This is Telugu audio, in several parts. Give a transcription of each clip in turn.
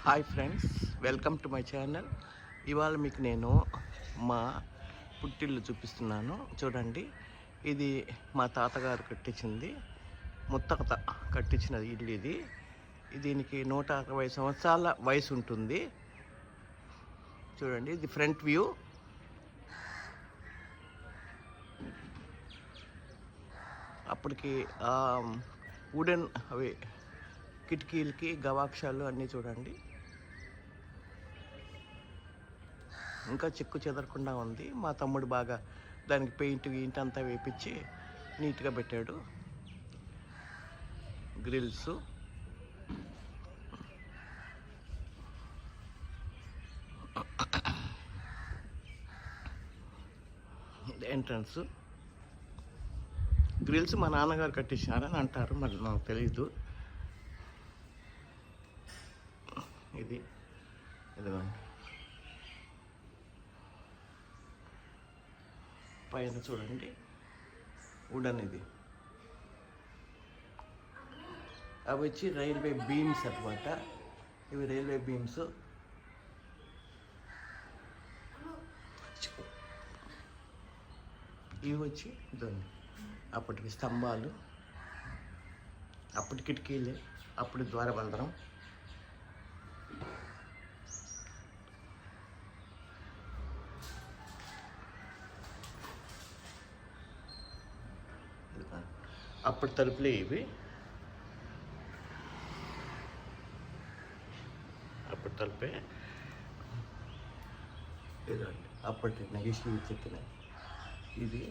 Hi friends, welcome to my channel. ఇవాళ మీకు నేను మా పుట్టిల్లు చూపిస్తున్నాను. చూడండి, ఇది మా తాతగారు కట్టించింది, ముత్తకత కట్టించిన ఇల్లు ఇది. దీనికి 160 సంవత్సరాల వయసు ఉంటుంది. చూడండి, ఇది ఫ్రంట్ వ్యూ. అప్పటికి వుడెన్ అవి కిటికీలకి గవాక్షాలు అన్నీ చూడండి, ఇంకా చెక్కు చెదరకుండా ఉంది. మా తమ్ముడు బాగా దానికి పెయింట్ గీంట్ అంతా వేపించి నీట్గా పెట్టాడు. Grills, entrance. గ్రిల్స్ మా నాన్నగారు కట్టించారని అంటారు, మరి నాకు తెలీదు. ఇది ఇదిగోండి, పైన చూడండి వుడన్. ఇది అవి వచ్చి రైల్వే బీమ్స్ అన్నమాట. ఇవి రైల్వే బీమ్స్. ఇవి వచ్చి ఇదండి అప్పటికి స్తంభాలు, అప్పటి కిటికీలే, అప్పటి ద్వారబంధనం. అప్పటి తలుపులే ఇవి, అప్పటి తలుపే. ఇదండి అప్పటి నగిషి చెక్కిన ఇది.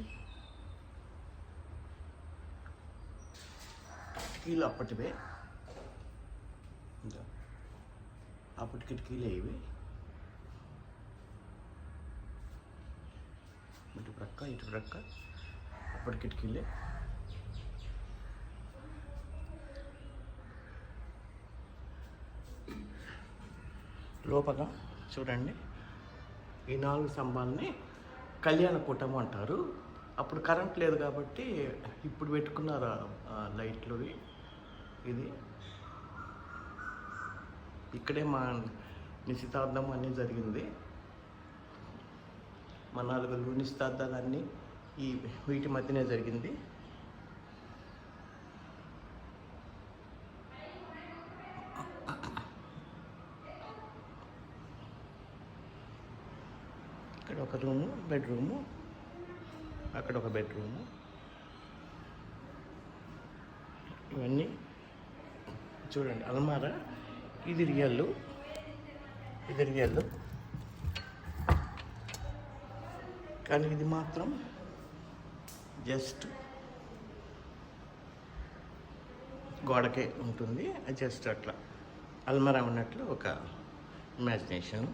కిటికీలు అప్పటివే, అప్పటి కిటికీలే ఇవి. ఇటు ప్రక్క ఇటు ప్రక్క అప్పటి కిటికీలే. లోపల చూడండి, ఈ 4 స్తంభాలని కళ్యాణ కూటము అంటారు. అప్పుడు కరెంట్ లేదు కాబట్టి ఇప్పుడు పెట్టుకున్నారు లైట్లు. ఇది ఇక్కడే మా నిశ్చితార్థం అన్నీ జరిగింది. మా 4 నిశ్చితార్థాలన్నీ వీటి మధ్యనే జరిగింది. ఇక్కడ ఒక రూము, బెడ్రూము, అక్కడ ఒక బెడ్రూము. ఇవన్నీ చూడండి. అల్మారా ఇది రియల్, ఇది రియల్, కానీ ఇది మాత్రం జస్ట్ గోడకే ఉంటుంది. జస్ట్ అట్లా అల్మారా ఉన్నట్లు ఒక ఇమాజినేషన్,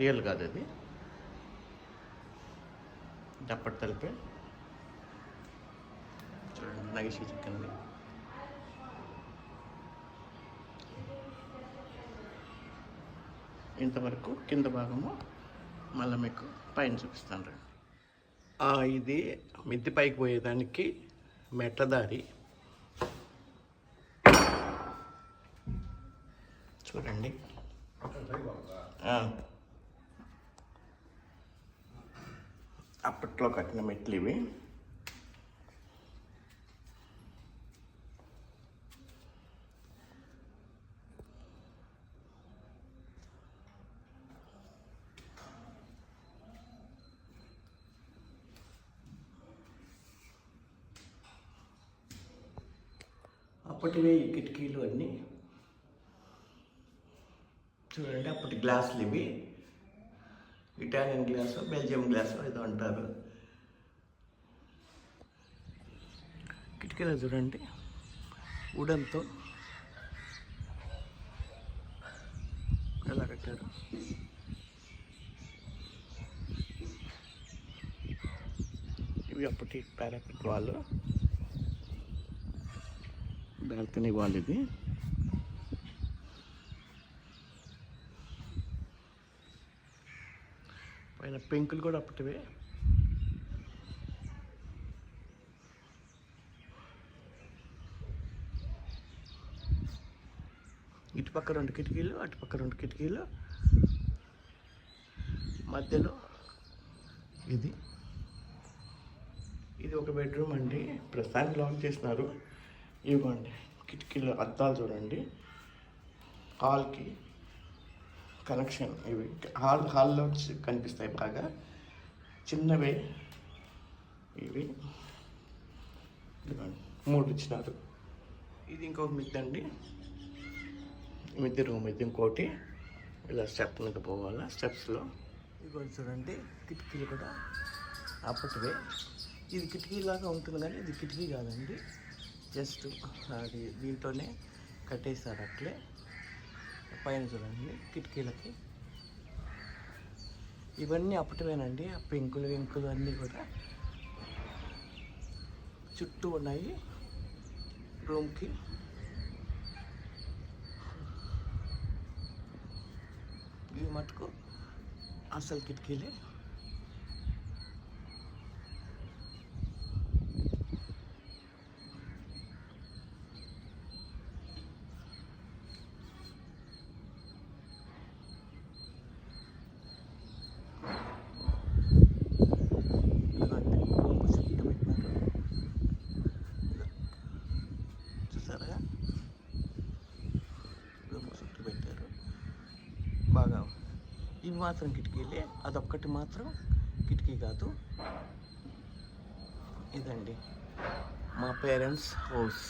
రియల్ కాదు అది. దప్పటి తలిపే చూడండి, నగిషి చిక్కింది. ఇంతవరకు కింద భాగము, మళ్ళీ మీకు పైన చూపిస్తాను రండి. ఇది మిద్దె పైకి పోయేదానికి మెట్ల దారి. చూడండి, అప్పట్లో కట్టిన మెట్లు ఇవి. అప్పటివే ఈ కిటికీలు అన్నీ చూడండి. అప్పటి గ్లాసులు ఇవి, ఇటాలియన్ గ్లాసు, బెల్జియం గ్లాసు ఏదో అంటారు. కిటికీలో చూడండి, వుడన్తో ఎలా కట్టారు. ఇవి అప్పటి పారాపెట్ వాళ్ళు, బాల్కనీ వాళ్ళు. ఇది పైన పెంకులు కూడా అప్పటివే. ఇటుపక్క 2 కిటికీలు, అటుపక్క 2 కిటికీలు, మధ్యలో ఇది ఇది ఒక బెడ్రూమ్ అండి. ప్రస్తుతానికి లాక్ చేసినారు. ఇవ్వండి కిటికీలు అద్దాలు చూడండి. హాల్కి కనెక్షన్ ఇవి హాల్లో కనిపిస్తాయి బాగా చిన్నవే ఇవి. ఇదిగోండి 3 ఇచ్చినారు. ఇది ఇంకొక మిద్దె అండి. మిద్దె రూమ్ ఇది ఇంకోటి. ఇలా స్టెప్ మీద పోవాలా. స్టెప్స్లో ఇదిగో చూడండి కిటికీలు కూడా అప్పటివే. ఇది కిటికీలాగా ఉంటుంది కానీ ఇది కిటికీ కాదండి, జస్ట్ అది దీంట్లోనే కట్టేస్తారు అట్లే. పైన చూడండి కిటికీలకి ఇవన్నీ అప్పటివేనండి. ఆ పెంకులు వెంకులు అన్నీ కూడా చుట్టూ ఉన్నాయి రూమ్కి. ఇవి మటుకు అసలు కిటికీలే. చూసారా చుట్టూ పెట్టారు బాగా. ఇవి మాత్రం కిటికీలే, అదొక్కటి మాత్రం కిటికీ కాదు. ఇదండి మా పేరెంట్స్ హౌస్.